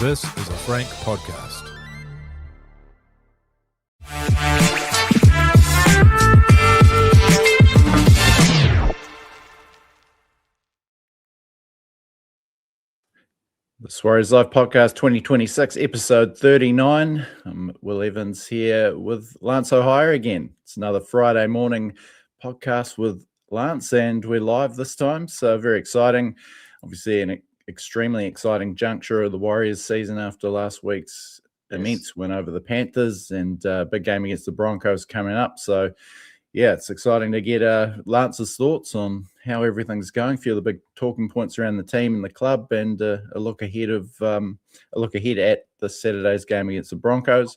This is a Frank podcast. The Warriors Live Podcast 2026, episode 39. Will Evans here with Lance Hohaia again. It's another Friday morning podcast with Lance, and we're live this time, so very exciting. Obviously, an extremely exciting juncture of the Warriors season after last week's immense win over the Panthers, and big game against the Broncos coming up. So, yeah, it's exciting to get Lance's thoughts on how everything's going. A few of the big talking points around the team and the club, and a look ahead at this Saturday's game against the Broncos.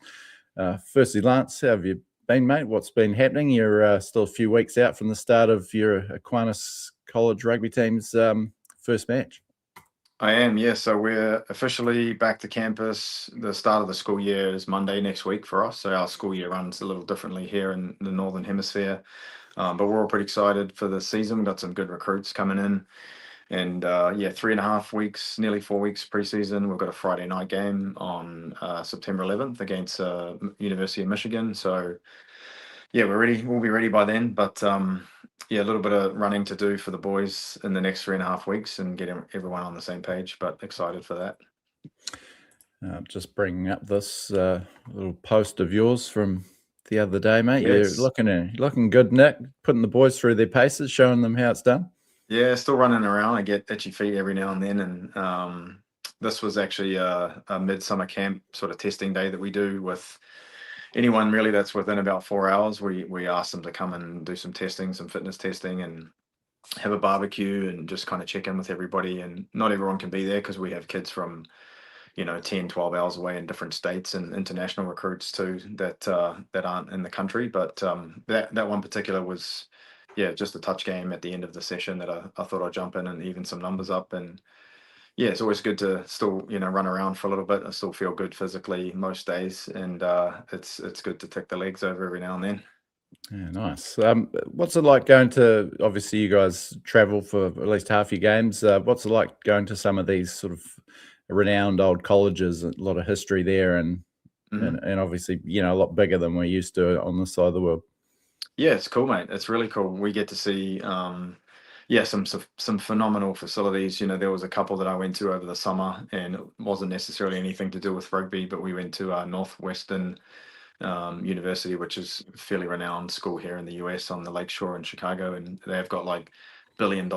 Firstly, Lance, how have you been, mate? What's been happening? You're still a few weeks out from the start of your Aquinas College rugby team's first match. I am, yeah. So we're officially back to campus. The start of the school year is Monday next week for us. So our school year runs a little differently here in the Northern Hemisphere. But we're all pretty excited for the season. We've got some good recruits coming in. And 3.5 weeks, nearly 4 weeks preseason. We've got a Friday night game on September 11th against University of Michigan. So, yeah, we're ready. We'll be ready by then. But a little bit of running to do for the boys in the next 3.5 weeks and getting everyone on the same page, but excited for that. Just bringing up this little post of yours from the other day, mate. Yes. You're looking good, Nick, putting the boys through their paces, showing them how it's done. Yeah, still running around. I get itchy feet every now and then. And this was actually a midsummer camp sort of testing day that we do with anyone really that's within about 4 hours. We ask them to come and do some testing, some fitness testing, and have a barbecue and just kind of check in with everybody. And not everyone can be there because we have kids from 10, 12 hours away in different states, and international recruits too that aren't in the country. But that one particular was just a touch game at the end of the session that I thought I'd jump in and even some numbers up. And yeah, it's always good to still, run around for a little bit. I still feel good physically most days, and it's good to tick the legs over every now and then. Yeah, nice. What's it like going to, obviously you guys travel for at least half your games. What's it like going to some of these sort of renowned old colleges? A lot of history there, and obviously, a lot bigger than we're used to on this side of the world. Yeah, it's cool, mate. It's really cool. We get to see some phenomenal facilities. There was a couple that I went to over the summer, and it wasn't necessarily anything to do with rugby, but we went to Northwestern University, which is a fairly renowned school here in the US on the Lakeshore in Chicago, and they've got like $1 billion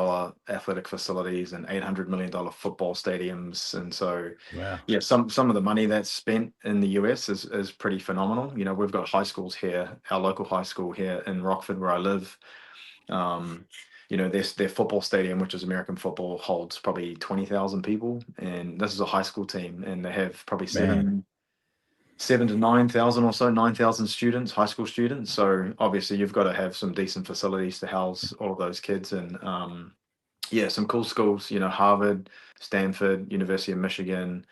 athletic facilities and $800 million football stadiums. And so, wow. Yeah, some of the money that's spent in the US is pretty phenomenal. We've got high schools here, our local high school here in Rockford where I live. Their football stadium, which is American football, holds probably 20,000 people, and this is a high school team, and they have probably 7 to 9,000 or so, 9,000 students, high school students. So obviously you've got to have some decent facilities to house all of those kids. And some cool schools, Harvard, Stanford, University of Michigan.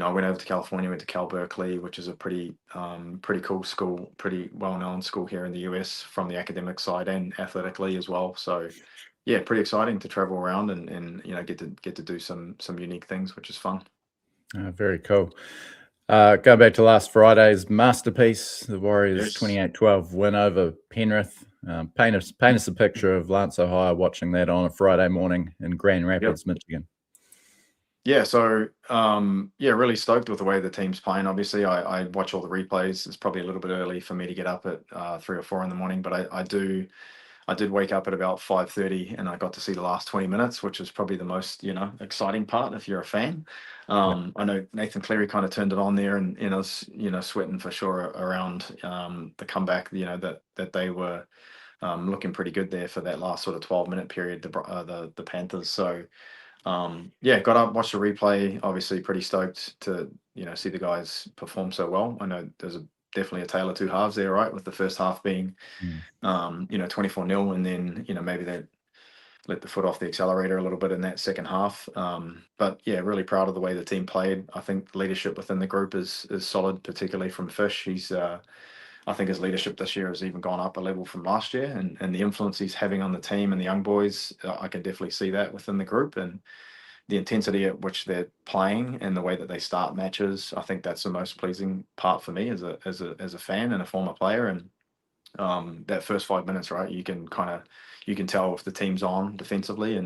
I went over to California, went to Cal Berkeley, which is a pretty cool school, pretty well-known school here in the US from the academic side and athletically as well. So yeah, pretty exciting to travel around and get to do some unique things, which is fun. Very cool. Going back to last Friday's masterpiece, the Warriors 28-12 win over Penrith. Paint us a picture of Lance Hohaia watching that on a Friday morning in Grand Rapids, Michigan. Yeah, so really stoked with the way the team's playing. Obviously, I watch all the replays. It's probably a little bit early for me to get up at 3 or 4 in the morning, but I did wake up at about 5:30, and I got to see the last 20 minutes, which is probably the most exciting part if you're a fan. I know Nathan Cleary kind of turned it on there, and I was sweating for sure around the comeback. That they were looking pretty good there for that last sort of 12-minute period. The Panthers. So. Got up, watched the replay. Obviously, pretty stoked to see the guys perform so well. I know there's definitely a tale of two halves there, right? With the first half being 24-0, and then maybe they let the foot off the accelerator a little bit in that second half. But yeah, really proud of the way the team played. I think leadership within the group is solid, particularly from Fish. I think his leadership this year has even gone up a level from last year, and the influence he's having on the team and the young boys, I can definitely see that within the group. And the intensity at which they're playing and the way that they start matches. I think that's the most pleasing part for me as a fan and a former player. And that first 5 minutes, right? You can tell if the team's on defensively.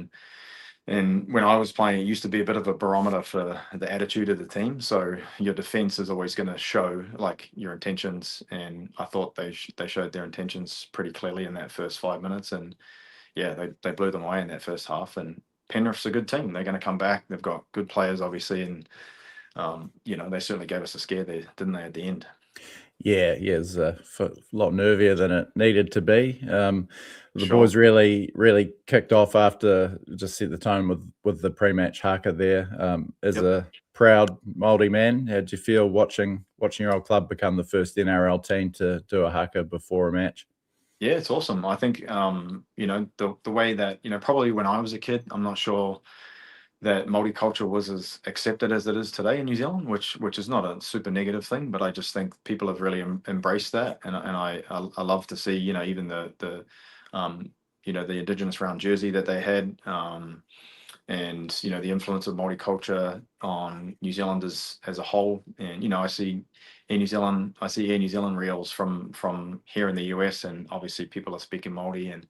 And when I was playing, it used to be a bit of a barometer for the attitude of the team. So your defense is always going to show like your intentions. And I thought they showed their intentions pretty clearly in that first 5 minutes. And yeah, they blew them away in that first half. And Penrith's a good team. They're going to come back. They've got good players, obviously, and they certainly gave us a scare there, didn't they, at the end? Yeah, it was a lot nervier than it needed to be. The Sure. boys really kicked off after just set the tone with the pre-match haka there. As Yep. a proud Māori man, how did you feel watching your old club become the first NRL team to do a haka before a match? Yeah, it's awesome. I think the way that probably when I was a kid, I'm not sure that multicultural was as accepted as it is today in New Zealand, which is not a super negative thing, but I just think people have really embraced that, and I love to see even the Indigenous round jersey that they had, and the influence of multicultural on New Zealand as a whole. And I see Air New Zealand reels from here in the US, and obviously people are speaking Māori and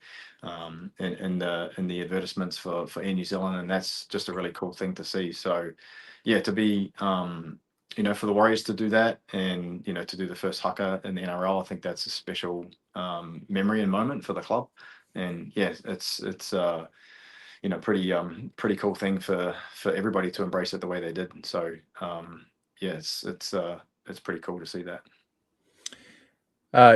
in the advertisements for Air New Zealand, and that's just a really cool thing to see. So yeah, to be for the Warriors to do that, and to do the first haka in the NRL, I think that's a special memory and moment for the club. And yeah, it's pretty cool thing for everybody to embrace it the way they did. So yeah, it's pretty cool to see that.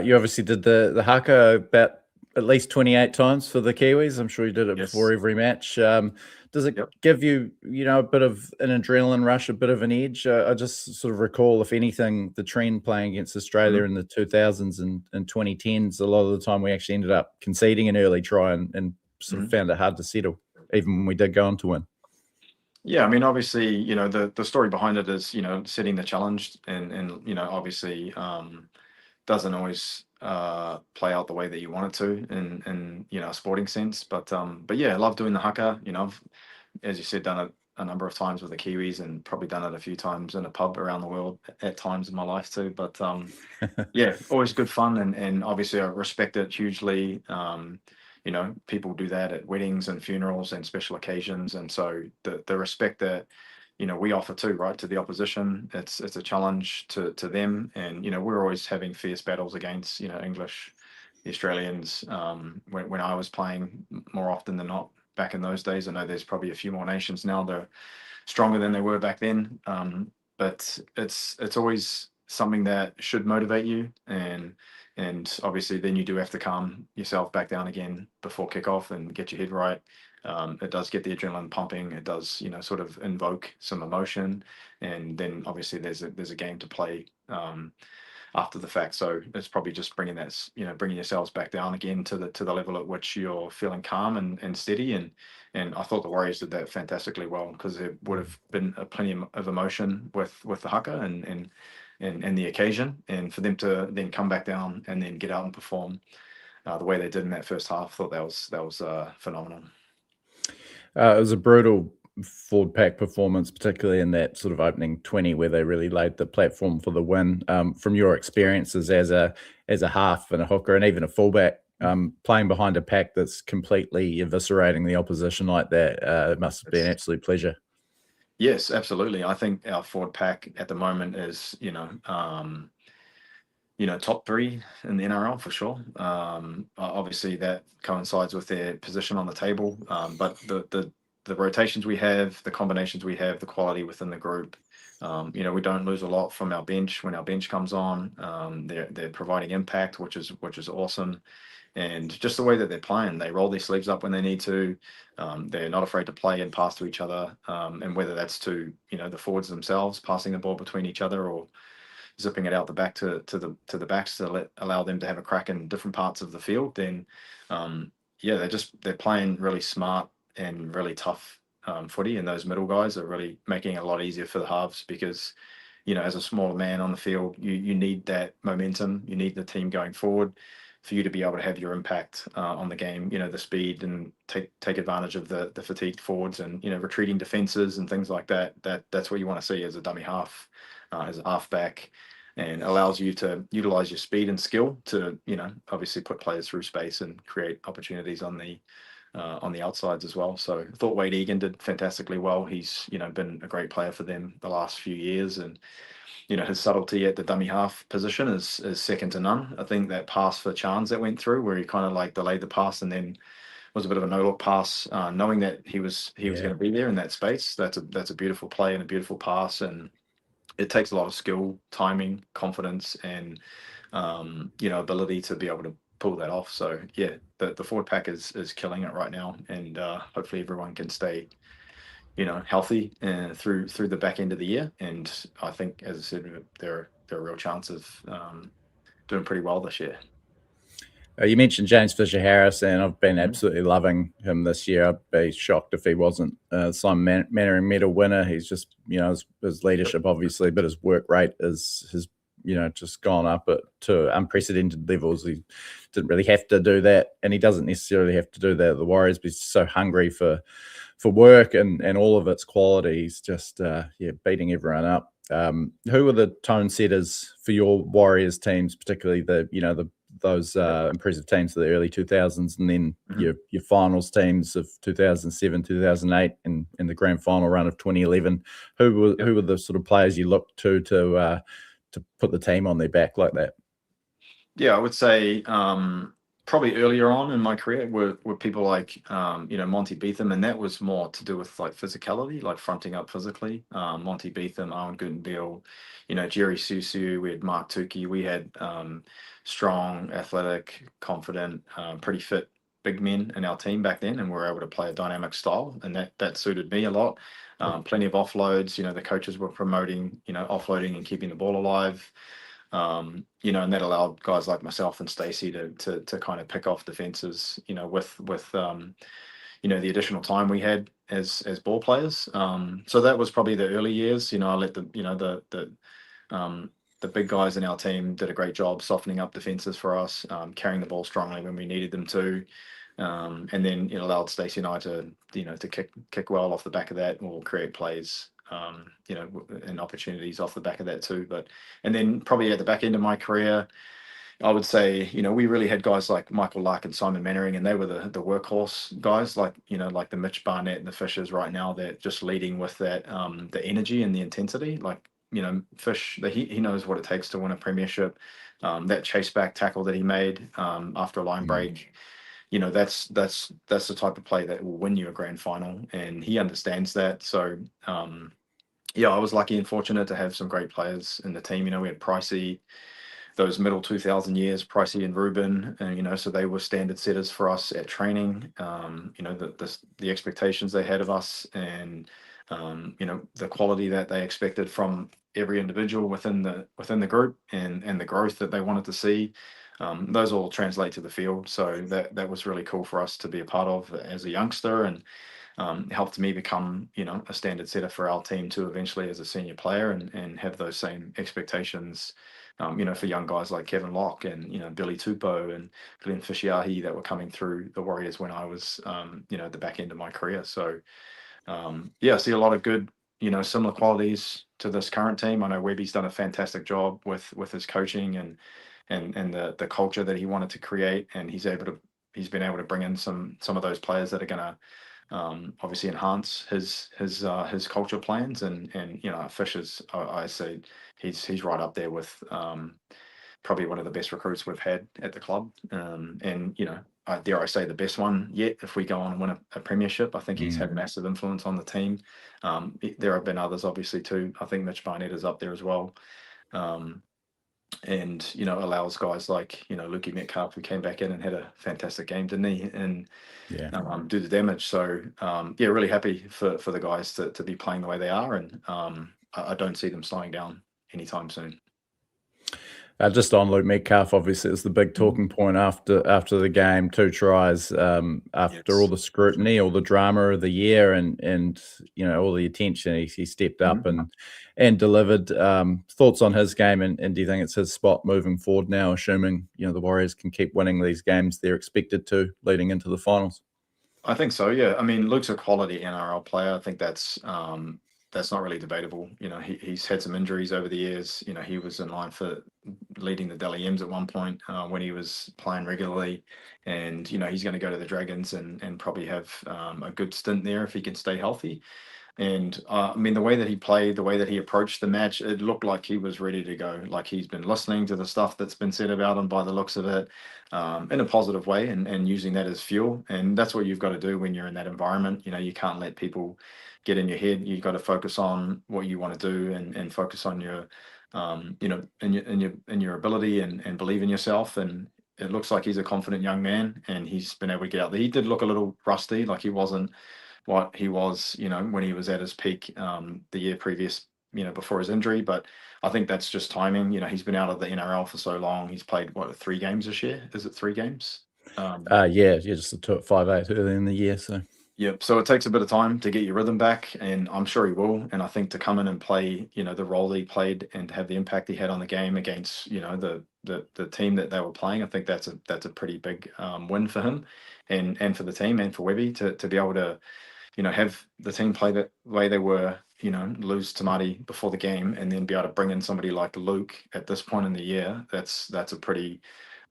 You obviously did the haka about at least 28 times for the Kiwis. I'm sure you did it Yes. before every match. Does it Yep. give you, a bit of an adrenaline rush, a bit of an edge? I just sort of recall, if anything, the trend playing against Australia in the 2000s and 2010s, a lot of the time we actually ended up conceding an early try and sort of found it hard to settle, even when we did go on to win. Yeah, I mean, obviously, the story behind it is, setting the challenge, and obviously, doesn't always play out the way that you want it to in a sporting sense. But yeah, I love doing the haka. I've, as you said, done it a number of times with the Kiwis, and probably done it a few times in a pub around the world at times in my life too. But yeah, always good fun, and obviously I respect it hugely. People do that at weddings and funerals and special occasions, and so the respect that we offer too, right, to the opposition. It's a challenge to them, and we're always having fierce battles against English, the Australians. When I was playing, more often than not back in those days, I know there's probably a few more nations now that are stronger than they were back then. But it's always something that should motivate you, and obviously then you do have to calm yourself back down again before kickoff and get your head right. It does get the adrenaline pumping. It does, sort of invoke some emotion, and then obviously there's a game to play after the fact. So it's probably just bringing yourselves back down again to the level at which you're feeling calm and steady. And I thought the Warriors did that fantastically well, because there would have been plenty of emotion with the haka and the occasion, and for them to then come back down and then get out and perform the way they did in that first half, I thought that was phenomenal. It was a brutal forward pack performance, particularly in that sort of opening 20 where they really laid the platform for the win. From your experiences as a half and a hooker and even a fullback, playing behind a pack that's completely eviscerating the opposition like that, it must have been an absolute pleasure. Yes, absolutely. I think our forward pack at the moment is, top 3 in the NRL for sure. Obviously, that coincides with their position on the table, but the rotations we have, the combinations we have, the quality within the group. We don't lose a lot from our bench when our bench comes on. They're providing impact, which is awesome. And just the way that they're playing, they roll their sleeves up when they need to. They're not afraid to play and pass to each other, and whether that's to the forwards themselves passing the ball between each other, or zipping it out the back to the backs to allow them to have a crack in different parts of the field. Then yeah, they're playing really smart and really tough footy, and those middle guys are really making it a lot easier for the halves, because as a smaller man on the field, you need that momentum, you need the team going forward. for you to be able to have your impact on the game, the speed and take advantage of the fatigued forwards and, retreating defenses and things like that. That's what you want to see as a dummy half, as a halfback, and allows you to utilize your speed and skill to, obviously put players through space and create opportunities on the outsides as well. So I thought Wade Egan did fantastically well. He's, been a great player for them the last few years, and his subtlety at the dummy half position is second to none. I think that pass for Chance that went through, where he kind of like delayed the pass and then was a bit of a no-look pass, knowing that he was going to be there in that space. That's a beautiful play and a beautiful pass, and it takes a lot of skill, timing, confidence, and ability to be able to pull that off. So yeah, the forward pack is killing it right now, and hopefully everyone can stay healthy through the back end of the year. And I think, as I said, they're a real chance of doing pretty well this year. You mentioned James Fisher-Harris, and I've been absolutely loving him this year. I'd be shocked if he wasn't Simon Mannering medal winner. He's just, his leadership, obviously, but his work rate has just gone up to unprecedented levels. He didn't really have to do that, and he doesn't necessarily have to do that at the Warriors, but he's so hungry for work and all of its quality. He's just, beating everyone up. Who were the tone setters for your Warriors teams, particularly those impressive teams of the early 2000s, and then your finals teams of 2007, 2008, and the grand final run of 2011? Who were the sort of players you looked to put the team on their back like that? Yeah, I would say probably earlier on in my career were people like Monty Beetham, and that was more to do with like physicality, like fronting up physically. Monty Beetham, Owen Goodenbeal, Jerry Susu, we had Mark Tukey, we had strong, athletic, confident, pretty fit big men in our team back then, and we were able to play a dynamic style, and that suited me a lot. Plenty of offloads, the coaches were promoting, offloading and keeping the ball alive. And that allowed guys like myself and Stacey to kind of pick off defenses, with the additional time we had as ball players. So that was probably the early years. I let the big guys in our team did a great job softening up defenses for us, carrying the ball strongly when we needed them to. And then it allowed Stacey and I to kick well off the back of that, or create plays, and opportunities off the back of that too. And then probably at the back end of my career, I would say, we really had guys like Michael Lark and Simon Mannering, and they were the workhorse guys, like the Mitch Barnett and the Fishers right now. They're just leading with that, the energy and the intensity. Like, Fish, he knows what it takes to win a premiership. That chase back tackle that he made after a line break, that's the type of play that will win you a grand final, and he understands that. So I was lucky and fortunate to have some great players in the team. We had Pricey, those middle 2000 years, Pricey and Ruben, and so they were standard setters for us at training. The expectations they had of us, and the quality that they expected from every individual within the group, and the growth that they wanted to see. Those all translate to the field. So that was really cool for us to be a part of as a youngster, and helped me become, a standard setter for our team too, eventually as a senior player, and have those same expectations, for young guys like Kevin Locke and, Billy Tupou and Glenn Fishiahi that were coming through the Warriors when I was, at the back end of my career. So, I see a lot of good, similar qualities to this current team. I know Webby's done a fantastic job with his coaching and the culture that he wanted to create, and he's been able to bring in some of those players that are going to obviously enhance his culture plans. And Fish is, I say he's right up there with probably one of the best recruits we've had at the club, and dare I say the best one yet. If we go on and win a premiership, I think he's had massive influence on the team. There have been others obviously too. I think Mitch Barnett is up there as well. And allows guys like Lukey Metcalf, who came back in and had a fantastic game, didn't he? And do the damage. So really happy for the guys to be playing the way they are, and I don't see them slowing down anytime soon. Just on Luke Metcalf, obviously, it's the big talking point after the game. 2 tries after all the scrutiny, all the drama of the year, and all the attention. He stepped up and delivered. Thoughts on his game, and do you think it's his spot moving forward now? Assuming the Warriors can keep winning these games they're expected to leading into the finals. I think so. Yeah, I mean, Luke's a quality NRL player. I think that's not really debatable. He's had some injuries over the years. He was in line for leading the Delhi M's at one point when he was playing regularly, and he's going to go to the Dragons and probably have a good stint there if he can stay healthy. And I mean, the way that he played, the way that he approached the match, it looked like he was ready to go. Like he's been listening to the stuff that's been said about him by the looks of it, in a positive way, and using that as fuel. And that's what you've got to do when you're in that environment. You can't let people get in your head. You've got to focus on what you want to do and focus on your, in your ability and believe in yourself. And it looks like he's a confident young man, and he's been able to get out there. He did look a little rusty, like he wasn't what he was, when he was at his peak the year previous, before his injury. But I think that's just timing. He's been out of the NRL for so long. He's played 3 games this year? Is it 3 games? Just the 2 at 5'8" early in the year. So yep. So it takes a bit of time to get your rhythm back, and I'm sure he will. And I think to come in and play, the role that he played and to have the impact he had on the game against, the team that they were playing, I think that's a pretty big win for him and for the team and for Webby to be able to have the team play the way they were, lose to Marty before the game, and then be able to bring in somebody like Luke at this point in the year. That's a pretty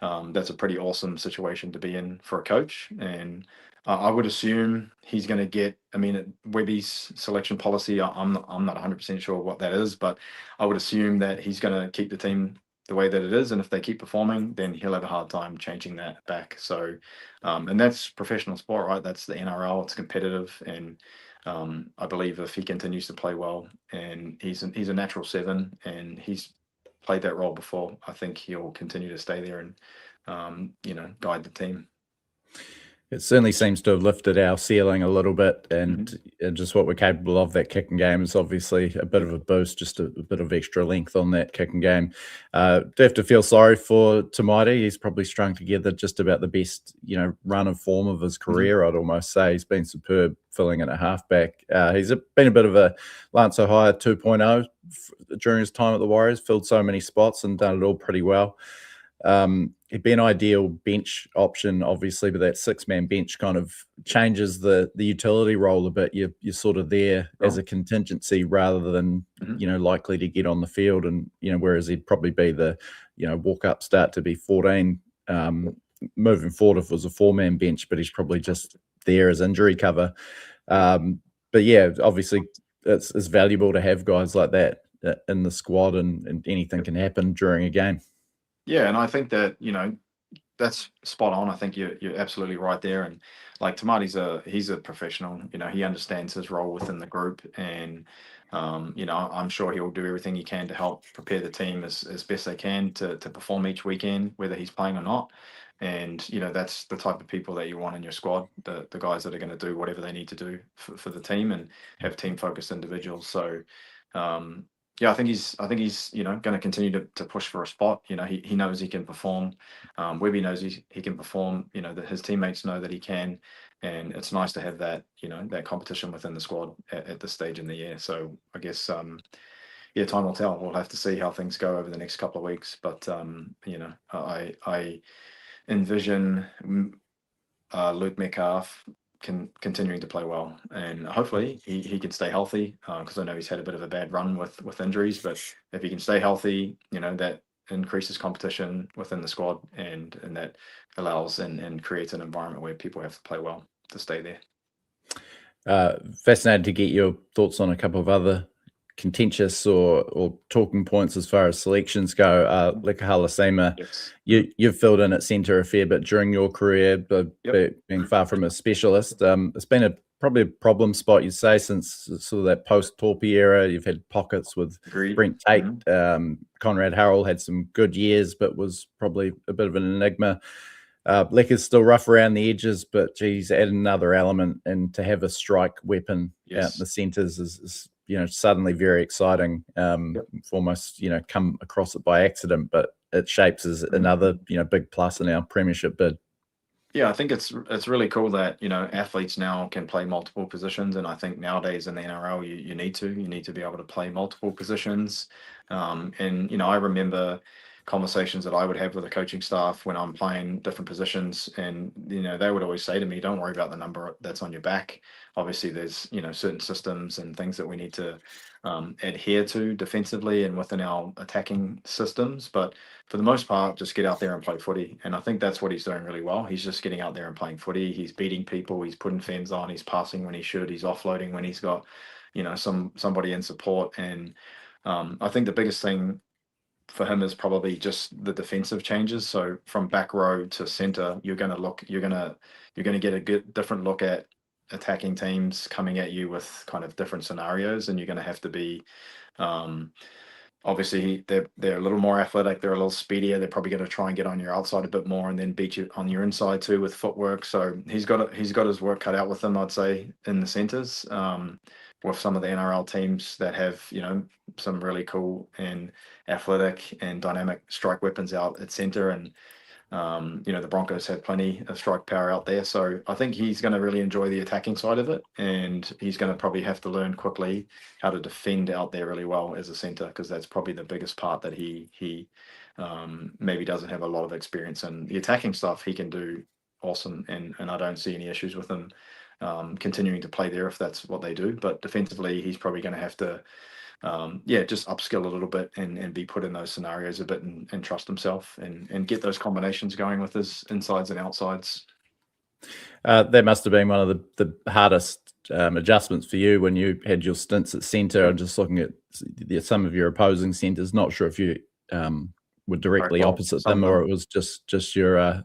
awesome situation to be in for a coach. And I would assume he's going to get. I mean, Webby's selection policy, I'm not 100% sure what that is, but I would assume that he's going to keep the team the way that it is, and if they keep performing, then he'll have a hard time changing that back. So, and that's professional sport, right? That's the NRL. It's competitive, and I believe if he continues to play well, and he's a natural 7, and he's played that role before, I think he'll continue to stay there and guide the team. It certainly seems to have lifted our ceiling a little bit, and just what we're capable of. That kicking game is obviously a bit of a boost, just a bit of extra length on that kicking game. Do you have to feel sorry for Tamaiti? He's probably strung together just about the best, run of form of his career. I'd almost say he's been superb filling in at halfback. He's been a bit of a Lance Hohaia 2.0 during his time at the Warriors. Filled so many spots and done it all pretty well. It'd be an ideal bench option, obviously, but that 6-man bench kind of changes the utility role a bit. You're sort of there as a contingency rather than likely to get on the field, and whereas he'd probably be the walk up start to be 14 moving forward if it was a 4-man bench, but he's probably just there as injury cover. But yeah, obviously it's valuable to have guys like that in the squad, and anything can happen during a game. Yeah, and I think that that's spot on. I think you're absolutely right there. And like Tamaiti's he's a professional. He understands his role within the group, and I'm sure he'll do everything he can to help prepare the team as best they can to perform each weekend, whether he's playing or not. And that's the type of people that you want in your squad, the guys that are going to do whatever they need to do for the team and have team focused individuals. So yeah, I think he's going to continue to push for a spot. He knows he can perform. Webby knows he can perform. His teammates know that he can, and it's nice to have that that competition within the squad at this stage in the year. So I guess yeah, time will tell. We'll have to see how things go over the next couple of weeks. But I envision Luke Metcalf continuing to play well, and hopefully he can stay healthy, because I know he's had a bit of a bad run with injuries. But if he can stay healthy, that increases competition within the squad, and that allows and creates an environment where people have to play well to stay there. Fascinated to get your thoughts on a couple of other contentious or talking points as far as selections go. Leka Halasema, Yes. You've filled in at centre a fair bit during your career, but being far from a specialist. It's been probably a problem spot, you'd say, since sort of that post-Torpy era. You've had pockets with Agreed. Brent Tate. Conrad Harrell had some good years, but was probably a bit of an enigma. Leka's still rough around the edges, but he's added another element, and to have a strike weapon out in the centres is suddenly very exciting. Almost come across it by accident, but it shapes as another big plus in our premiership bid. Yeah, I think it's really cool that athletes now can play multiple positions, and I think nowadays in the NRL you need to be able to play multiple positions. And I remember conversations that I would have with the coaching staff when I'm playing different positions, and they would always say to me, "Don't worry about the number that's on your back. Obviously, there's certain systems and things that we need to adhere to defensively and within our attacking systems, but for the most part, just get out there and play footy." And I think that's what he's doing really well. He's just getting out there and playing footy. He's beating people. He's putting fends on. He's passing when he should. He's offloading when he's got, somebody in support. And I think the biggest thing for him is probably just the defensive changes. So from back row to center, you're going to get a good different look at attacking teams coming at you with kind of different scenarios, and you're going to have to be. Obviously, they're a little more athletic. They're a little speedier. They're probably going to try and get on your outside a bit more, and then beat you on your inside too with footwork. So he's got his work cut out with him, I'd say, in the centres. With some of the NRL teams that have some really cool and athletic and dynamic strike weapons out at centre, and the Broncos have plenty of strike power out there. So I think he's going to really enjoy the attacking side of it, and he's going to probably have to learn quickly how to defend out there really well as a centre, because that's probably the biggest part that he maybe doesn't have a lot of experience in. The attacking stuff he can do awesome, and I don't see any issues with him continuing to play there if that's what they do. But defensively, he's probably going to have to just upskill a little bit and be put in those scenarios a bit, and trust himself and get those combinations going with his insides and outsides. That must have been one of the hardest adjustments for you when you had your stints at centre. I'm just looking at some of your opposing centres. Not sure if you were directly opposite them, or it was just your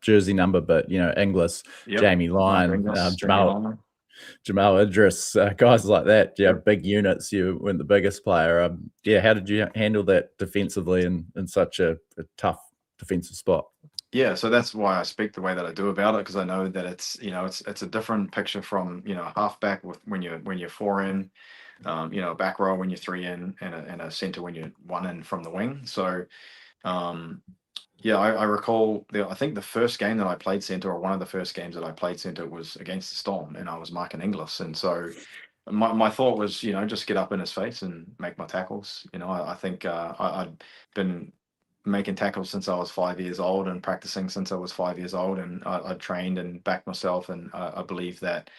jersey number, but Inglis, Jamie Lyon, Jamal Idris, guys like that, big units. You weren't the biggest player. How did you handle that defensively in such a tough defensive spot? Yeah, so that's why I speak the way that I do about it, because I know that it's it's a different picture from halfback when you're 4 in, back row when you're 3 in, and a centre when you're 1 in from the wing. So I recall I think the first game that I played centre, or one of the first games that I played centre, was against the Storm, and I was marking Inglis. And so my thought was, just get up in his face and make my tackles. I think I'd been making tackles since I was 5 years old, and practicing since I was 5 years old, and I trained and backed myself, and I believe that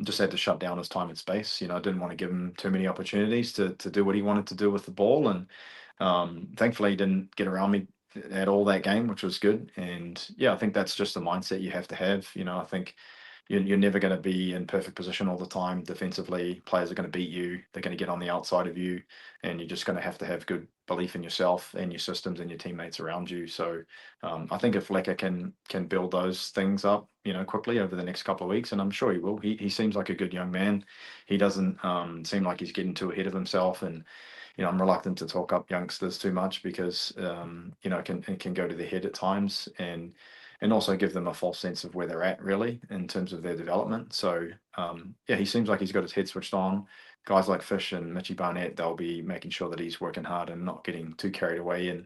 just had to shut down his time and space. I didn't want to give him too many opportunities to do what he wanted to do with the ball, and thankfully he didn't get around me at all that game, which was good. And I think that's just the mindset you have to have. I think you're never going to be in perfect position all the time defensively. Players are going to beat you. They're going to get on the outside of you, and you're just going to have good belief in yourself and your systems and your teammates around you. So I think if Lecker can build those things up, quickly over the next couple of weeks, and I'm sure he will. He seems like a good young man. He doesn't seem like he's getting too ahead of himself, and I'm reluctant to talk up youngsters too much, because it can go to their head at times, and also give them a false sense of where they're at really in terms of their development. So he seems like he's got his head switched on. Guys like Fish and Mitchy Barnett, they'll be making sure that he's working hard and not getting too carried away. And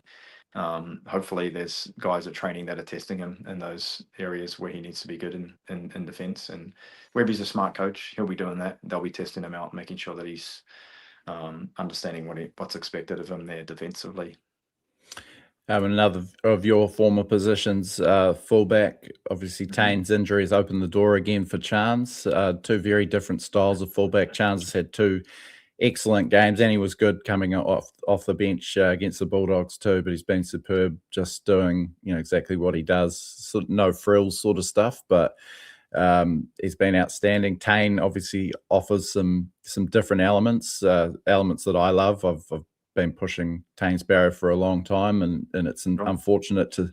hopefully there's guys at training that are testing him in those areas where he needs to be good in defence. And Webby's a smart coach. He'll be doing that. They'll be testing him out, making sure that he's understanding what's expected of him there defensively. Another of your former positions, fullback, obviously Tain's injuries opened the door again for Chance. Two very different styles of fullback. Chance has had two excellent games, and he was good coming off the bench against the Bulldogs too, but he's been superb, just doing exactly what he does, sort of no frills sort of stuff, but he's been outstanding. Tain obviously offers some different elements that I love. I've been pushing Tain's Barrow for a long time, and it's unfortunate to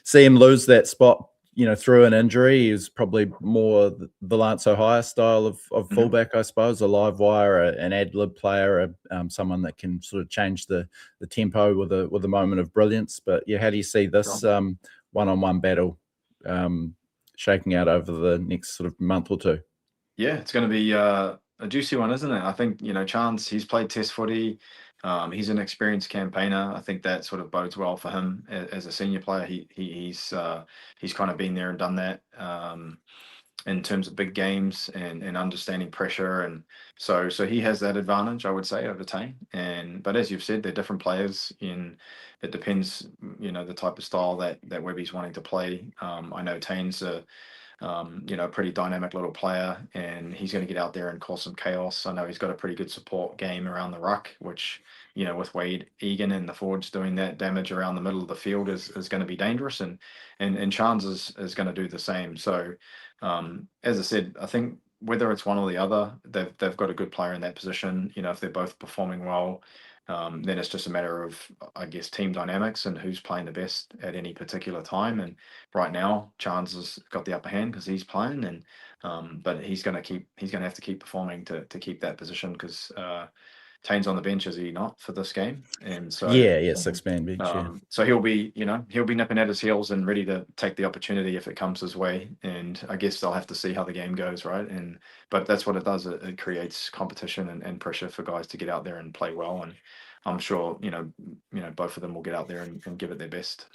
see him lose that spot through an injury. He's probably more the Lance Hohaia style of fullback, I suppose, a live wire, an ad-lib player, someone that can sort of change the tempo with a moment of brilliance. But how do you see this one-on-one battle shaking out over the next sort of month or two? Yeah, it's going to be a juicy one, isn't it? I think, Chance, he's played Test footy. He's an experienced campaigner. I think that sort of bodes well for him as a senior player. He's kind of been there and done that. In terms of big games and understanding pressure, and so he has that advantage, I would say, over Tane. But as you've said, they're different players. It depends, the type of style that Webby's wanting to play. I know Tane's pretty dynamic little player, and he's going to get out there and cause some chaos. I know he's got a pretty good support game around the ruck, which, with Wade Egan and the forwards doing that damage around the middle of the field is going to be dangerous, and Chance is going to do the same. So, as I said, I think whether it's one or the other, they've got a good player in that position. If they're both performing well, then it's just a matter of, I guess, team dynamics and who's playing the best at any particular time. And right now, Chance has got the upper hand because he's playing, but he's going to have to keep performing to keep that position, because Tane's on the bench, is he not, for this game? And so Yeah, 6-man bench. so he'll be nipping at his heels and ready to take the opportunity if it comes his way. And I guess they'll have to see how the game goes, right? But that's what it does. It creates competition and pressure for guys to get out there and play well. And I'm sure both of them will get out there and give it their best.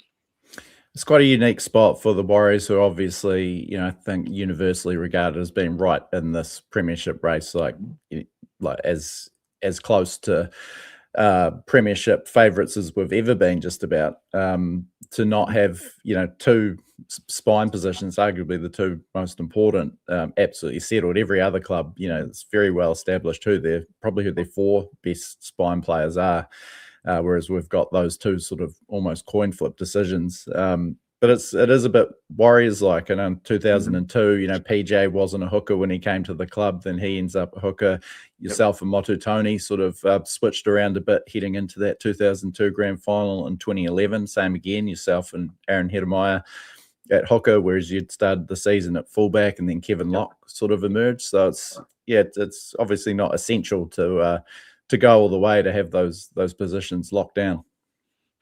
It's quite a unique spot for the Warriors, who obviously, I think universally regarded as being right in this premiership race, like as close to premiership favourites as we've ever been, just about. To not have, two spine positions, arguably the two most important, absolutely settled. Every other club, it's very well established who their four best spine players are. Whereas we've got those two sort of almost coin flip decisions. But it is a bit Warriors-like. And in 2002, PJ wasn't a hooker when he came to the club. Then he ends up a hooker. Yourself and Motu Tony sort of switched around a bit heading into that 2002 grand final in 2011. Same again, yourself and Aaron Hohaia at hooker, whereas you'd started the season at fullback, and then Kevin Locke sort of emerged. So it's obviously not essential to go all the way to have those positions locked down.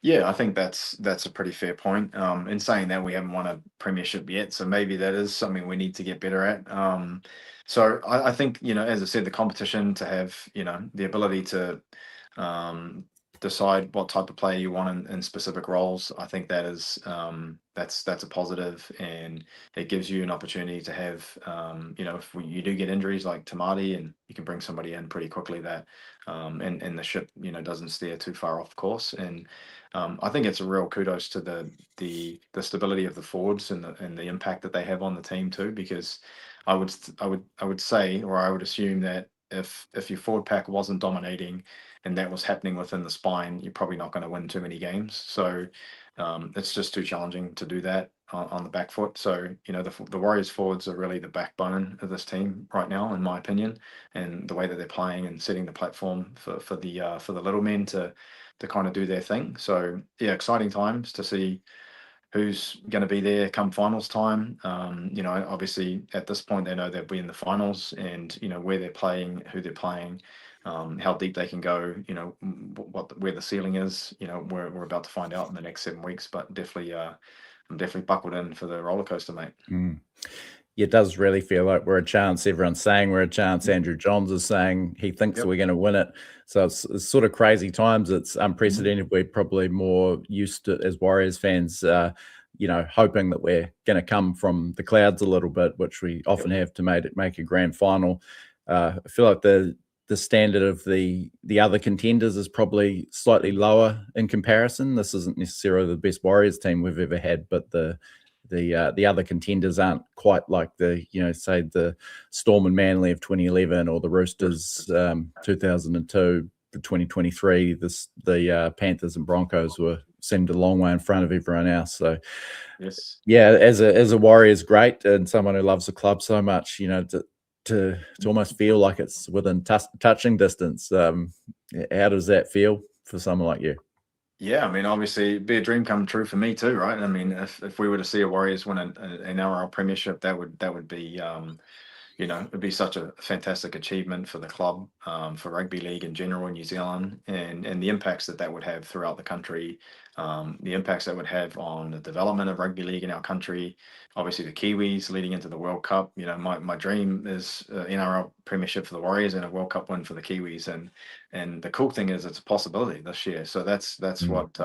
Yeah, I think that's a pretty fair point. In saying that, we haven't won a premiership yet, so maybe that is something we need to get better at. So I think, as I said, the competition, to have, the ability to decide what type of player you want in specific roles, I think that is that's a positive, and it gives you an opportunity to have, if you do get injuries like Tamati, and you can bring somebody in pretty quickly that, and the ship, doesn't steer too far off course. And I think it's a real kudos to the stability of the forwards and the impact that they have on the team too, because I would say, or I would assume, that if your forward pack wasn't dominating and that was happening within the spine, you're probably not going to win too many games. So it's just too challenging to do that on the back foot. So the Warriors forwards are really the backbone of this team right now, in my opinion, and the way that they're playing and setting the platform for the little men to kind of do their thing. So yeah, exciting times to see who's going to be there come finals time. Obviously at this point they know they'll be in the finals, and where they're playing, who they're playing, how deep they can go, where the ceiling is. We're about to find out in the next 7 weeks, but definitely I'm definitely buckled in for the roller coaster, mate. It does really feel like we're a chance. Everyone's saying we're a chance. Andrew Johns is saying he thinks we're going to win it. So it's sort of crazy times. It's unprecedented. We're probably more used to, as Warriors fans, hoping that we're going to come from the clouds a little bit, which we often have to make a grand final. I feel like the standard of the other contenders is probably slightly lower in comparison. This isn't necessarily the best Warriors team we've ever had, but the other contenders aren't quite like say the Storm and Manly of 2011, or the Roosters 2002, the 2023. The Panthers and Broncos seemed a long way in front of everyone else. So yes, as a Warriors great and someone who loves the club so much, to almost feel like it's within touching distance. How does that feel for someone like you? Yeah, I mean, obviously, it'd be a dream come true for me too, right? I mean, if we were to see a Warriors win an NRL premiership, that would be, it'd be such a fantastic achievement for the club, for rugby league in general in New Zealand, and the impacts that would have throughout the country, the impacts that would have on the development of rugby league in our country. Obviously, the Kiwis leading into the World Cup. My dream is NRL Premiership for the Warriors and a World Cup win for the Kiwis. And the cool thing is it's a possibility this year. So that's what,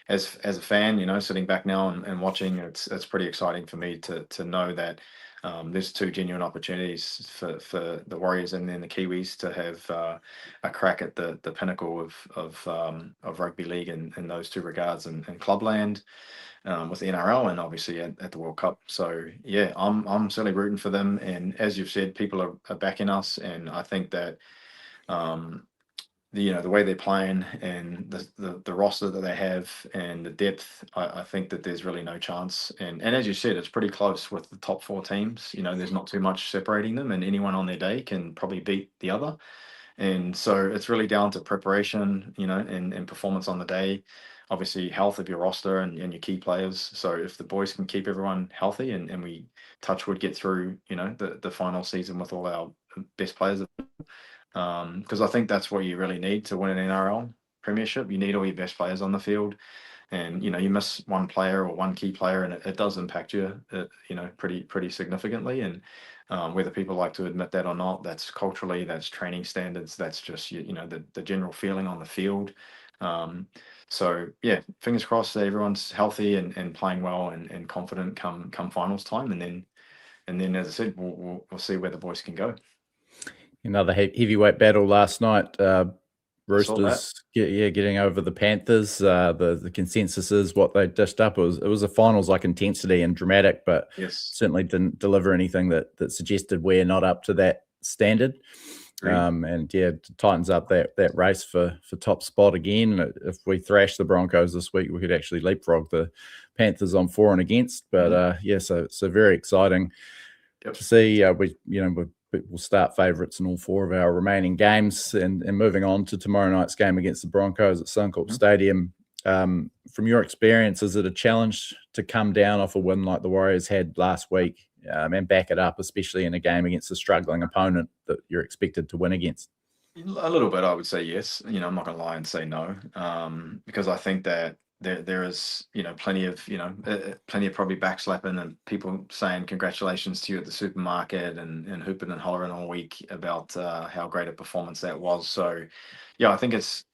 as a fan, sitting back now and watching, it's pretty exciting for me to know that there's two genuine opportunities for the Warriors and then the Kiwis to have a crack at the pinnacle of rugby league in those two regards, and clubland with the NRL, and obviously at the World Cup. So yeah, I'm certainly rooting for them, and as you've said, people are backing us, and I think that the way they're playing and the roster that they have and the depth, I think that there's really no chance. And as you said, it's pretty close with the top four teams. There's not too much separating them, and anyone on their day can probably beat the other. And so it's really down to preparation, and performance on the day. Obviously, health of your roster and your key players. So if the boys can keep everyone healthy and we touch wood get through, the final season with all our best players, because I think that's what you really need to win an NRL premiership. You need all your best players on the field, and you miss one player or one key player, and it does impact you, pretty significantly. And whether people like to admit that or not, that's culturally, that's training standards, that's just the general feeling on the field. So yeah, fingers crossed that everyone's healthy and playing well and confident come finals time, and then as I said, we'll see where the boys can go. Another heavyweight battle last night. Roosters, getting over the Panthers. The consensus is what they dished up. It was a finals like intensity and dramatic, but certainly didn't deliver anything that suggested we're not up to that standard. And yeah, tightens up that race for top spot again. If we thrash the Broncos this week, we could actually leapfrog the Panthers on for and against. But so very exciting to see. We'll start favourites in all four of our remaining games, and moving on to tomorrow night's game against the Broncos at Suncorp Stadium. From your experience, is it a challenge to come down off a win like the Warriors had last week and back it up, especially in a game against a struggling opponent that you're expected to win against? A little bit, I would say yes. I'm not going to lie and say no, because I think that there is plenty of probably backslapping and people saying congratulations to you at the supermarket and hooping and hollering all week about how great a performance that was. So yeah, I think it's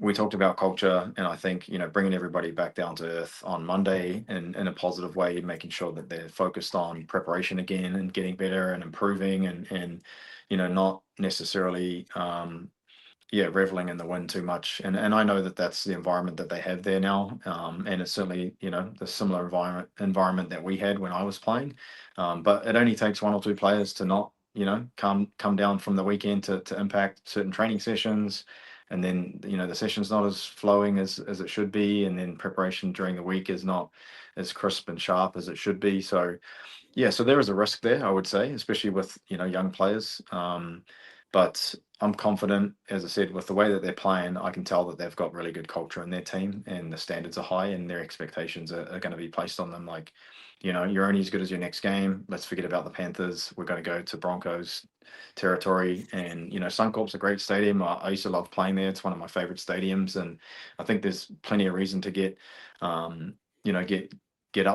we talked about culture, and I think bringing everybody back down to earth on Monday in a positive way, making sure that they're focused on preparation again and getting better and improving, and not necessarily reveling in the win too much. And I know that that's the environment that they have there now, and it's certainly the similar environment that we had when I was playing. But it only takes one or two players to not come down from the weekend to impact certain training sessions, and then the session's not as flowing as it should be, and then preparation during the week is not as crisp and sharp as it should be. So yeah, so there is a risk there, I would say, especially with young players. But I'm confident, as I said, with the way that they're playing. I can tell that they've got really good culture in their team, and the standards are high, and their expectations are going to be placed on them. Like, you're only as good as your next game. Let's forget about the Panthers. We're going to go to Broncos territory, and Suncorp's a great stadium. I used to love playing there. It's one of my favorite stadiums, and I think there's plenty of reason to get up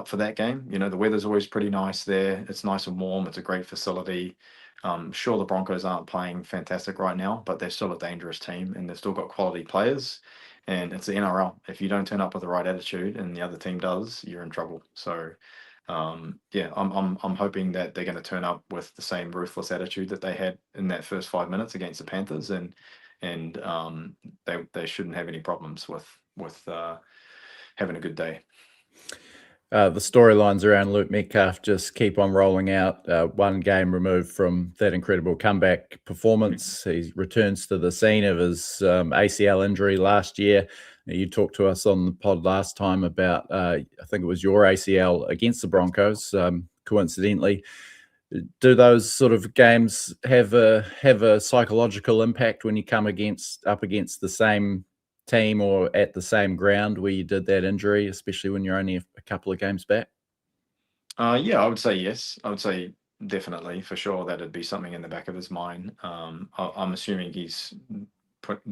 for that game. The weather's always pretty nice there. It's nice and warm. It's a great facility. Sure, the Broncos aren't playing fantastic right now, but they're still a dangerous team, and they've still got quality players. And it's the NRL. If you don't turn up with the right attitude, and the other team does, you're in trouble. So, I'm hoping that they're going to turn up with the same ruthless attitude that they had in that first 5 minutes against the Panthers, and they shouldn't have any problems with having a good day. The storylines around Luke Metcalf just keep on rolling out. One game removed from that incredible comeback performance. He returns to the scene of his ACL injury last year. You talked to us on the pod last time about, I think it was your ACL against the Broncos, coincidentally. Do those sort of games have a psychological impact when you come up against the same team or at the same ground where you did that injury, especially when you're only a couple of games back? Yeah, I would say yes. I would say definitely, for sure, that'd be something in the back of his mind. I'm assuming he's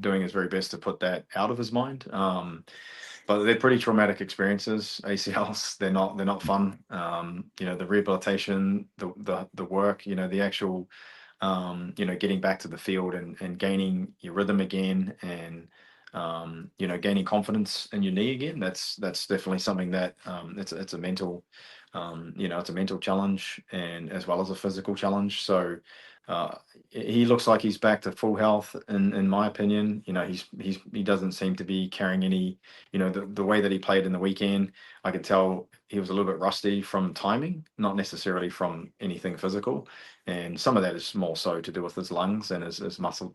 doing his very best to put that out of his mind. But they're pretty traumatic experiences. ACLs, they're not fun. The rehabilitation, the work, the actual, getting back to the field and gaining your rhythm again, and gaining confidence in your knee again. That's definitely something that it's a mental, it's a mental challenge, and as well as a physical challenge. So uh, he looks like he's back to full health, in my opinion. He doesn't seem to be carrying any, the way that he played in the weekend. I could tell he was a little bit rusty from timing, not necessarily from anything physical, and some of that is more so to do with his lungs and his muscle,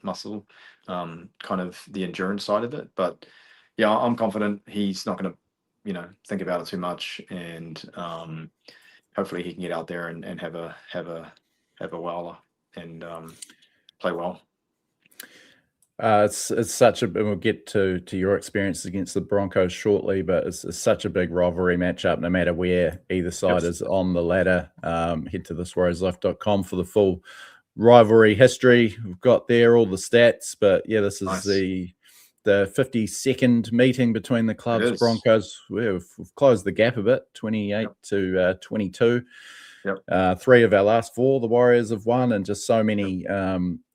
kind of the endurance side of it. But yeah, I'm confident he's not going to, think about it too much, and hopefully he can get out there and have a well, and play well. It's such a, and we'll get to your experience against the Broncos shortly, but it's such a big rivalry matchup no matter where either side is on the ladder. Head to thiswarriorslife.com for the full rivalry history. We've got there all the stats, but yeah, this is Nice. the 52nd meeting between the clubs. Broncos, we've closed the gap a bit, 28 to 22. Yep. 3 of our last 4 the Warriors have won, and just so many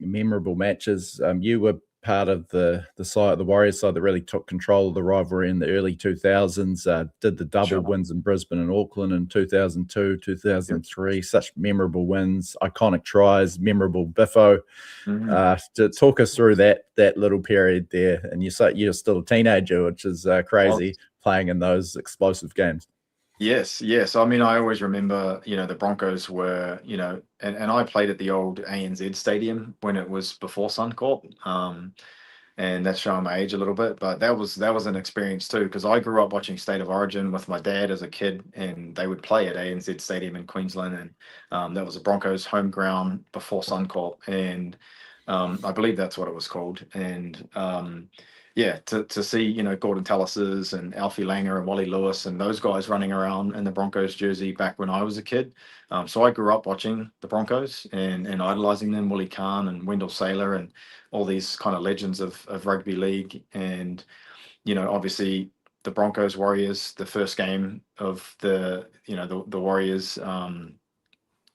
memorable matches. You were part of the side, the Warriors side, that really took control of the rivalry in the early 2000s. Did the double wins in Brisbane and Auckland in 2002, 2003. Yep. Such memorable wins, iconic tries, memorable biffo. To talk us through that little period there, and you're still a teenager, which is crazy, playing in those explosive games. Yes. I mean, I always remember, the Broncos were, and I played at the old ANZ Stadium when it was before Suncorp. And that's showing my age a little bit, but that was an experience too, because I grew up watching State of Origin with my dad as a kid, and they would play at ANZ Stadium in Queensland, and that was a Broncos home ground before Suncorp, and I believe that's what it was called. And to see, Gordon Tallis's and Alfie Langer and Wally Lewis and those guys running around in the Broncos jersey back when I was a kid. So I grew up watching the Broncos and idolizing them, Willie Kahn and Wendell Saylor and all these kind of legends of rugby league. And, obviously the Broncos Warriors, the first game of the Warriors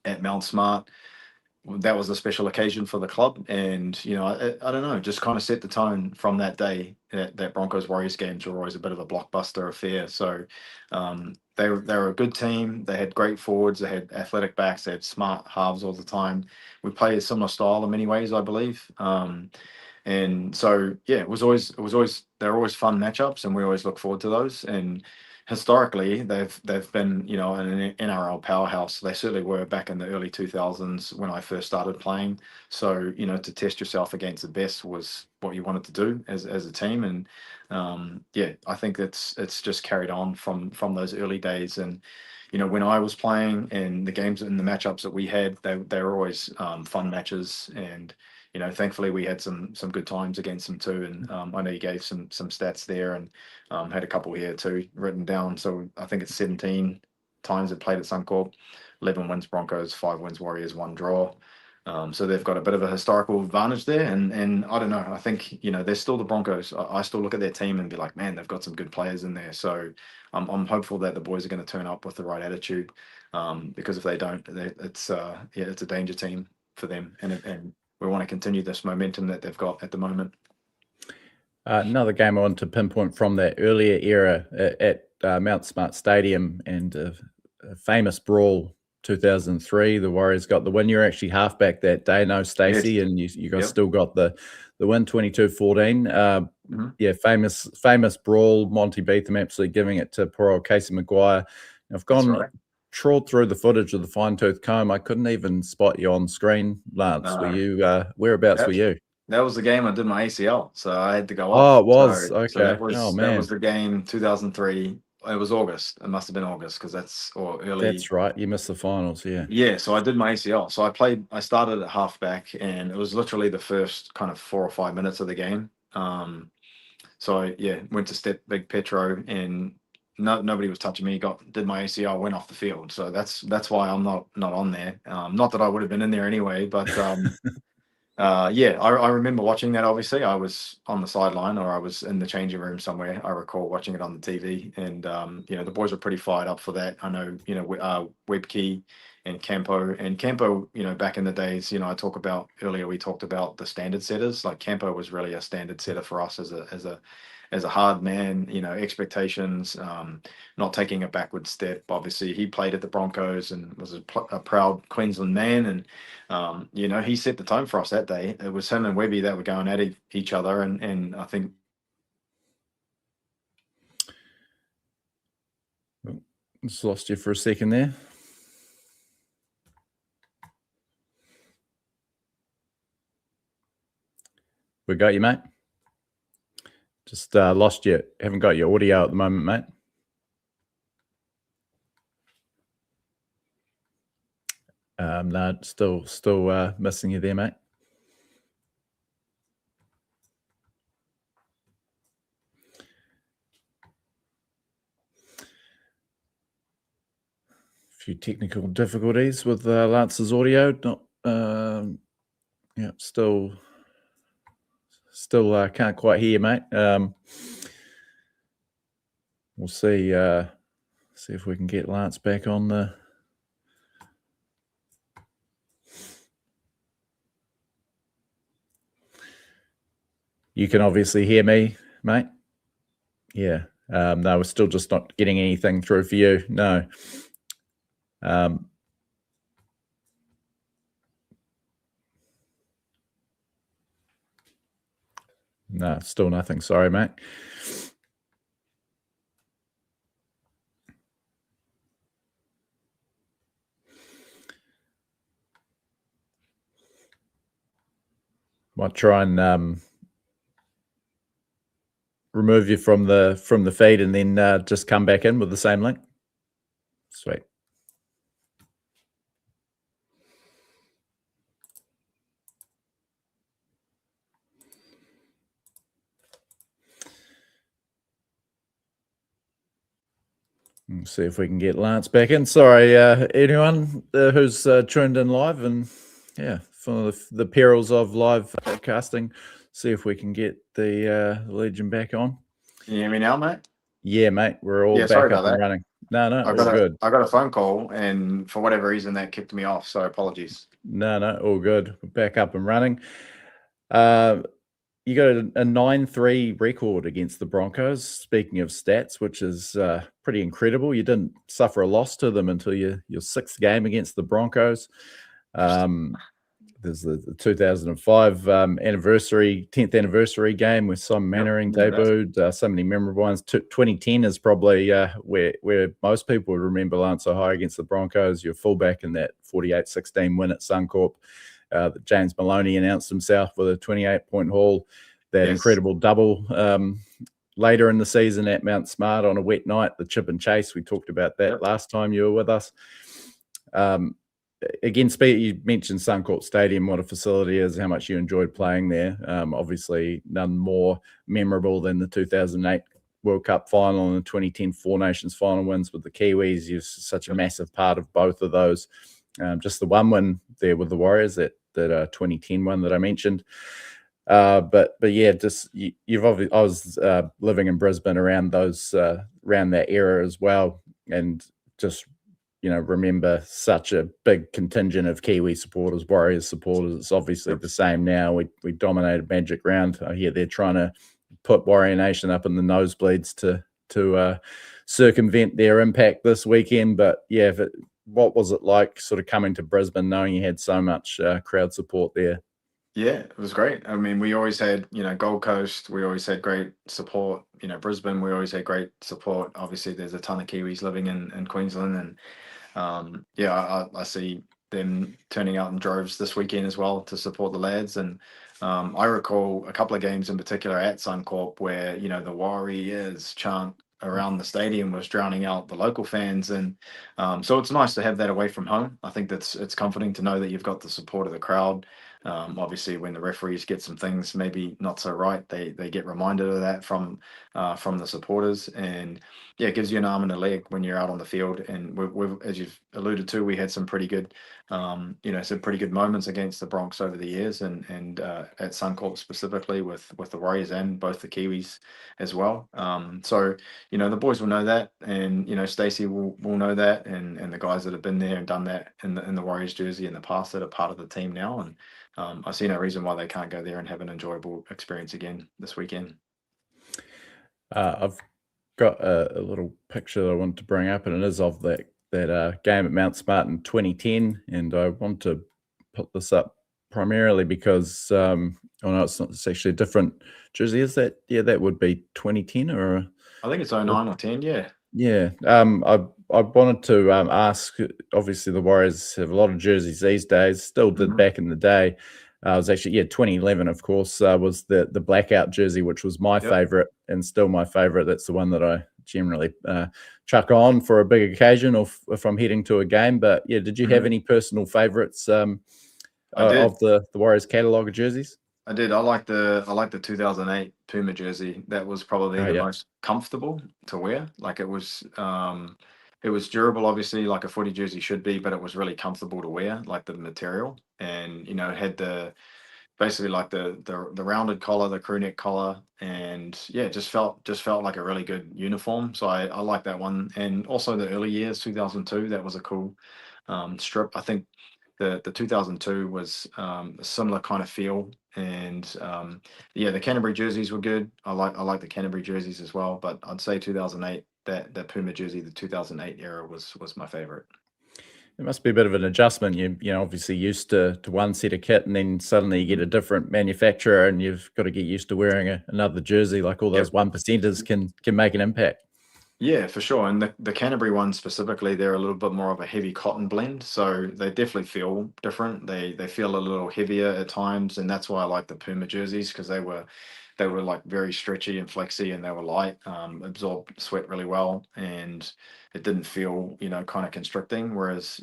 at Mount Smart, that was a special occasion for the club. And, I don't know, just kind of set the tone from that day. That Broncos Warriors games were always a bit of a blockbuster affair. So they were a good team. They had great forwards. They had athletic backs. They had smart halves all the time. We play a similar style in many ways, I believe. And so, yeah, it was always they're always fun matchups, and we always look forward to those. And historically, they've been, an NRL powerhouse. They certainly were back in the early 2000s when I first started playing. So, to test yourself against the best was what you wanted to do as a team. And I think it's just carried on from those early days. And when I was playing, and the games and the matchups that we had, they were always fun matches. And thankfully we had some good times against them too. And I know you gave some stats there, and had a couple here too written down. So I think it's 17 times they've played at Suncorp, 11 wins Broncos, 5 wins Warriors, 1 draw. So they've got a bit of a historical advantage there. And I don't know, I think, they're still the Broncos. I still look at their team and be like, man, they've got some good players in there. So I'm hopeful that the boys are going to turn up with the right attitude, because if they don't, it's a danger team for them. And we want to continue this momentum that they've got at the moment. Another game I want to pinpoint from that earlier era at Mount Smart Stadium, and a famous brawl 2003. The Warriors got the win. You're actually halfback that day, no Stacey, Yes. and you guys still got the win, 22-14. Yeah, famous brawl. Monty Beetham absolutely giving it to poor old Casey Maguire. I've gone trawled through the footage of the fine-tooth comb. I couldn't even spot you on screen, Lance. Were you whereabouts were you? That was the game I did my ACL, so I had to go off. Oh, it was. Okay. So that was the game 2003. It was August. It must have been August, because early. That's right. You missed the finals, yeah. Yeah, so I did my ACL. So I started at halfback, and it was literally the first kind of 4 or 5 minutes of the game. So I went to step Big Petro, and nobody was touching me. Did my ACL, went off the field. So that's why I'm not on there. Not that I would have been in there anyway, but yeah, I remember watching that. Obviously, I was on the sideline or I was in the changing room somewhere. I recall watching it on the TV, and the boys were pretty fired up for that. I know, Webkey and Campo, back in the days, I talk about earlier. We talked about the standard setters. Like Campo was really a standard setter for us as a hard man. Expectations, not taking a backward step. Obviously, he played at the Broncos and was a proud Queensland man, and he set the tone for us that day. It was him and Webby that were going at each other, and I think. Just lost you for a second there. We got you, mate. Just lost you. Haven't got your audio at the moment, mate. No, still missing you there, mate. A few technical difficulties with Lance's audio. Still can't quite hear you, mate. We'll see if we can get Lance back on the. You can obviously hear me, mate. Yeah. No, we're still just not getting anything through for you. No. No, still nothing. Sorry, mate. Might try and remove you from the feed and then just come back in with the same link. Sweet. Let's see if we can get Lance back in. Sorry, anyone who's tuned in live, and yeah, for the perils of live podcasting, see if we can get the Legion back on. Can you hear me now, mate? Yeah, mate, we're all back up and running. No, all good. I got a phone call, and for whatever reason, that kicked me off. So apologies. No, all good. We're back up and running. You got a 9-3 record against the Broncos, speaking of stats, which is pretty incredible. You didn't suffer a loss to them until your sixth game against the Broncos. There's the 2005 anniversary, 10th anniversary game with Simon Mannering debuted. So many memorable ones. 2010 is probably where most people would remember Lance Hohaia against the Broncos. Your fullback in that 48-16 win at Suncorp. James Maloney announced himself with a 28-point haul. That incredible double later in the season at Mount Smart on a wet night, the chip and chase. We talked about that last time you were with us. Again, you mentioned Suncorp Stadium, what a facility is, how much you enjoyed playing there. Obviously, none more memorable than the 2008 World Cup final and the 2010 Four Nations final wins with the Kiwis. You're such a massive part of both of those. Just the one win there with the Warriors, that 2010 one that I mentioned. But yeah, just you've obviously, I was living in Brisbane around that era as well, and just remember such a big contingent of Kiwi supporters, Warriors supporters. It's obviously the same now. We dominated Magic Round. I hear they're trying to put Warrior Nation up in the nosebleeds to circumvent their impact this weekend. But yeah, what was it like sort of coming to Brisbane knowing you had so much crowd support there? Yeah, it was great. I mean, we always had, Gold Coast, we always had great support. Brisbane, we always had great support. Obviously, there's a ton of Kiwis living in Queensland. And I see them turning out in droves this weekend as well to support the lads. And I recall a couple of games in particular at Suncorp where, the Warriors chant around the stadium was drowning out the local fans. And so it's nice to have that away from home. I think it's comforting to know that you've got the support of the crowd. Obviously, when the referees get some things maybe not so right, they get reminded of that from the supporters, and yeah, it gives you an arm and a leg when you're out on the field. And we've as you've alluded to, we had some pretty good, some pretty good moments against the Bronx over the years, and at Suncorp specifically with the Warriors and both the Kiwis as well. So the boys will know that, and Stacey will know that, and the guys that have been there and done that in the Warriors jersey in the past that are part of the team now, and I see no reason why they can't go there and have an enjoyable experience again this weekend. I've got a little picture that I want to bring up, and it is of that game at Mount Smart in 2010, and I want to put this up primarily because no, it's actually a different jersey. Is that? Yeah, that would be 2010, or I think it's 09 or 10. Yeah. Yeah. I wanted to ask. Obviously, the Warriors have a lot of jerseys these days. Still did back in the day. It was actually 2011, of course, was the blackout jersey, which was my favorite and still my favorite. That's the one that I generally chuck on for a big occasion, or if I'm heading to a game. But yeah, did you have any personal favorites of the Warriors catalog of jerseys? I did. I like the 2008 Puma jersey. That was probably the most comfortable to wear. Like it was durable, obviously, like a footy jersey should be, but it was really comfortable to wear, like the material, and it had basically like the rounded collar, the crew neck collar, and yeah, it just felt like a really good uniform. So I like that one, and also the early years, 2002, that was a cool strip. I think the 2002 was a similar kind of feel, and the Canterbury jerseys were good. I like the Canterbury jerseys as well, but I'd say 2008, that Puma jersey, the 2008 era was my favorite. It must be a bit of an adjustment. You obviously used to one set of kit, and then suddenly you get a different manufacturer, and you've got to get used to wearing another jersey. Like all those 1%ers can make an impact. Yeah, for sure. And the Canterbury ones specifically, they're a little bit more of a heavy cotton blend, so they definitely feel different. They feel a little heavier at times, and that's why I like the Puma jerseys, because they were like very stretchy and flexy, and they were light, absorb sweat really well, and it didn't feel kind of constricting. Whereas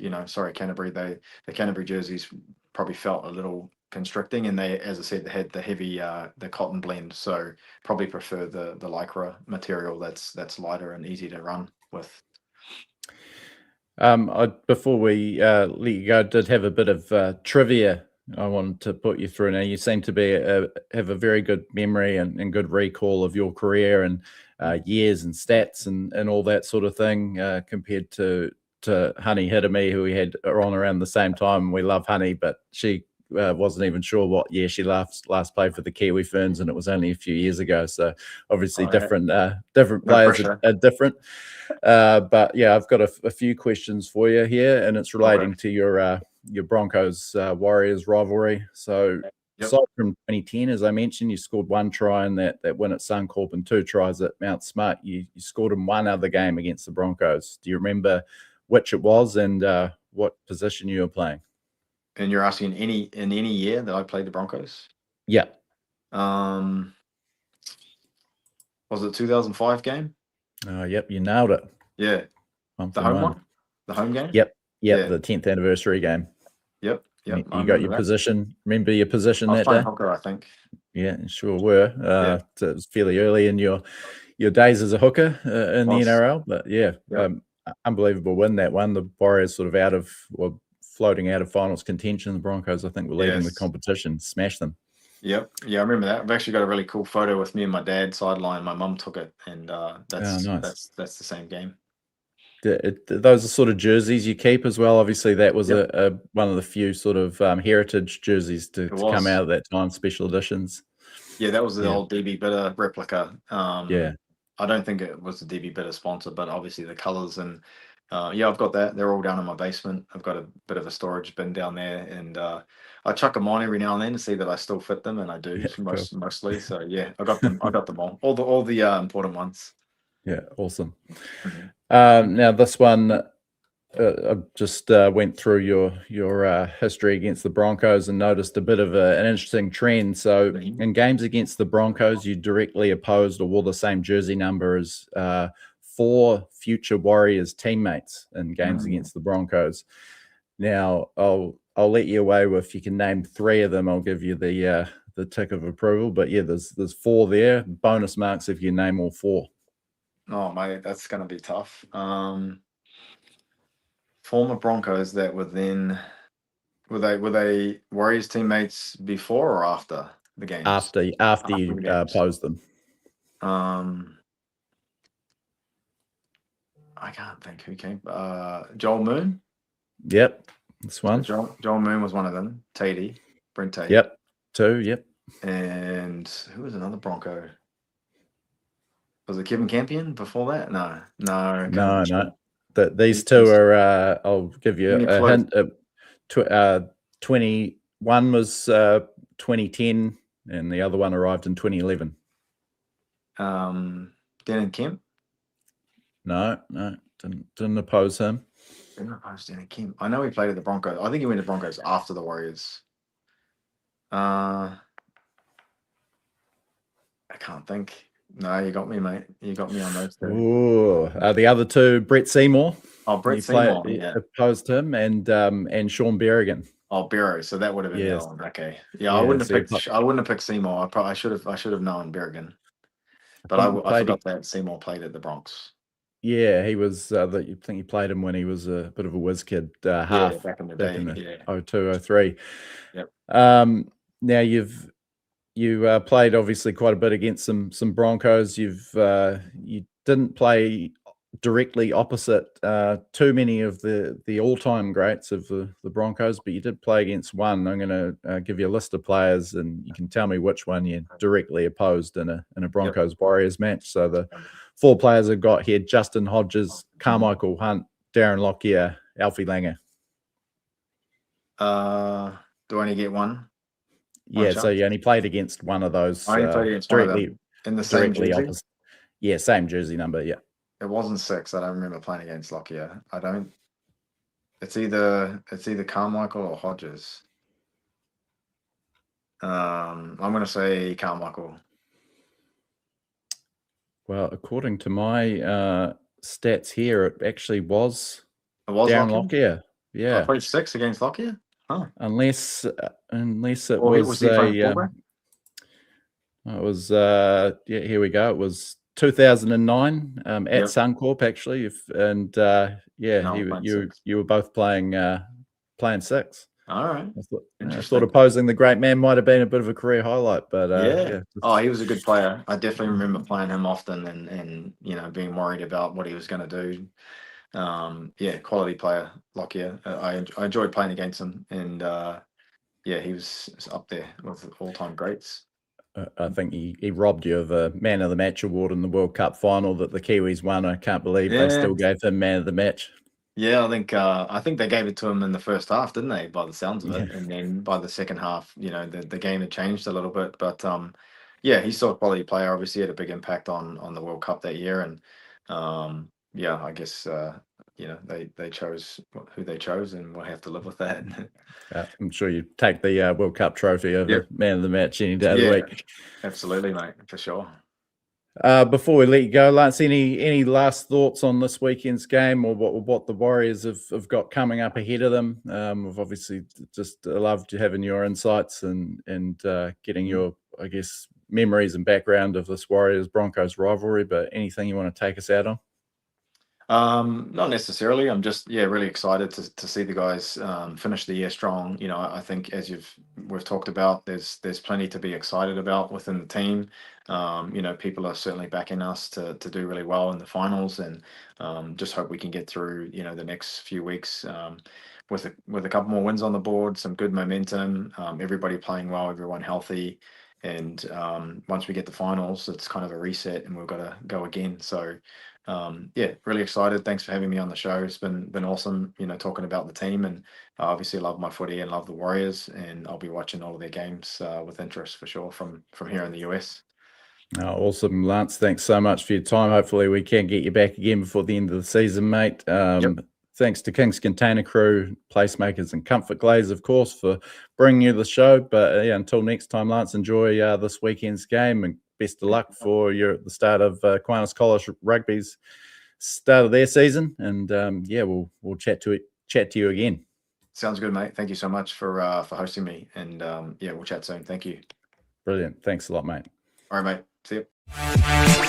Canterbury, the Canterbury jerseys probably felt a little constricting, and they, as I said, they had the heavy the cotton blend, so probably prefer the lycra material that's lighter and easy to run with. Before we let you go, I did have a bit of trivia I wanted to put you through. Now, you seem to have a very good memory and good recall of your career and years and stats and all that sort of thing, compared to Honey Hidemi, who we had on around the same time. We love Honey, but she wasn't even sure what year she last played for the Kiwi Ferns, and it was only a few years ago. So obviously different players are different. But yeah, I've got a few questions for you here, and it's relating to your Broncos Warriors rivalry. So aside from 2010, as I mentioned, you scored one try in that win at Suncorp and 2 tries at Mount Smart. You scored in one other game against the Broncos. Do you remember which it was and what position you were playing? And you're asking in any year that I played the Broncos? Yeah. Was it 2005 game? Yep, you nailed it. Yeah. The home one? The home game? Yep. The 10th anniversary game. Yep. You got your position. Remember your position that day? I was playing haka, I think. Yeah, sure were. So it was fairly early in your days as a hooker in the NRL, but unbelievable win, that one. The Warriors sort of floating out of finals contention. The Broncos, I think, were leading the competition, smashed them. Yep. Yeah, I remember that. I've actually got a really cool photo with me and my dad sideline. My mum took it, and that's the same game. Those are sort of jerseys you keep as well. Obviously, that was one of the few sort of heritage jerseys to come out of that time, special editions. Yeah, that was the old DB Bitter replica. I don't think it was the DB Bitter sponsor, but obviously the colours and I've got that. They're all down in my basement. I've got a bit of a storage bin down there, and I chuck them on every now and then to see that I still fit them, and I do mostly. So yeah, I got them. I got them all the important ones. Yeah, awesome. Now this one, I just went through your history against the Broncos and noticed a bit of an interesting trend. So in games against the Broncos, you directly opposed or wore the same jersey number as 4 future Warriors teammates in games against the Broncos. Now, I'll I'll let you away with, if you can name 3 of them, I'll give you the tick of approval. But yeah, there's 4 there. Bonus marks if you name all 4. Oh, mate, that's going to be tough. Former Broncos that were then, were they Warriors teammates before or after the games? After you the games. posed them. I can't think who came. Joel Moon. Yep, this one. So Joel Moon was one of them. Brent Tate. Yep, 2. Yep. And who was another Bronco? Was it Kevin Campion before that? No. These 2 are. I'll give you a hint. 21 was 2010, and the other one arrived in 2011. Denon Kemp. No, didn't oppose him. Didn't oppose Denon Kemp. I know he played at the Broncos. I think he went to Broncos after the Warriors. I can't think. No, you got me, mate. You got me on those 2. Ooh, the other 2, Brett Seymour. Oh, Brett Seymour. Opposed him, and Sean Berrigan. Oh, Barrow. So that would have been the one. Okay. Yeah, I wouldn't have picked Seymour. I should have known Berrigan. But I forgot that Seymour played at the Bronx. Yeah, he was. I think he played him when he was a bit of a whiz kid, half back in the day. 02, 03. Yep. Now you played obviously quite a bit against some Broncos. You didn't play directly opposite too many of the all-time greats of the Broncos, but you did play against one. I'm going to give you a list of players, and you can tell me which one you directly opposed in a Broncos Warriors match. So the 4 players I've got here: Justin Hodges, Carmichael Hunt, Darren Lockyer, Alfie Langer. Do I only get one? Yeah, so you only played against one of those. I only played against directly, one of them in the same jersey? Opposite. Yeah, same jersey number, yeah. It wasn't 6. I don't remember playing against Lockyer. I don't. It's either Carmichael or Hodges. I'm going to say Carmichael. Well, according to my stats here, it actually was Darren Lockyer. Yeah, I played 6 against Lockyer. Huh. Unless it was he playing fullback? It was here we go. It was 2009 at Suncorp actually, you were both playing 6. All right. I thought opposing the great man might have been a bit of a career highlight, but he was a good player. I definitely remember playing him often and being worried about what he was going to do. Quality player, Lockyer. I enjoyed playing against him, and he was up there with all-time greats. I think he robbed you of a Man of the Match award in the World Cup final that the Kiwis won. I can't believe they still gave him Man of the Match. Yeah, I think they gave it to him in the first half, didn't they? By the sounds of it, and then by the second half, the game had changed a little bit. But he's still a quality player. Obviously, had a big impact on the World Cup that year, and I guess they chose who they chose, and we'll have to live with that. I'm sure you take the World Cup trophy over Man of the Match any day of the week. Absolutely, mate, for sure. Before we let you go, Lance, any last thoughts on this weekend's game, or what the Warriors have got coming up ahead of them? We've obviously just loved having your insights and getting your, I guess, memories and background of this Warriors-Broncos rivalry, but anything you want to take us out on? Not necessarily. I'm just really excited to see the guys finish the year strong. I think as we've talked about, there's plenty to be excited about within the team. People are certainly backing us to do really well in the finals, and just hope we can get through the next few weeks with a couple more wins on the board, some good momentum, everybody playing well, everyone healthy. And once we get the finals, it's kind of a reset and we've got to go again. So really excited. Thanks for having me on the show. It's been awesome, talking about the team, and I obviously love my footy and love the Warriors, and I'll be watching all of their games with interest for sure from here in the US. Awesome, Lance. Thanks so much for your time. Hopefully we can get you back again before the end of the season, mate. Thanks to Kingz Container Crew, PlaceMakers, and ComfortGlaze, of course, for bringing you the show. But until next time, Lance, enjoy this weekend's game, and best of luck for the start of Kiwis College Rugby's start of their season. And we'll chat to you again. Sounds good, mate. Thank you so much for hosting me. And yeah, we'll chat soon. Thank you. Brilliant. Thanks a lot, mate. All right, mate. See you.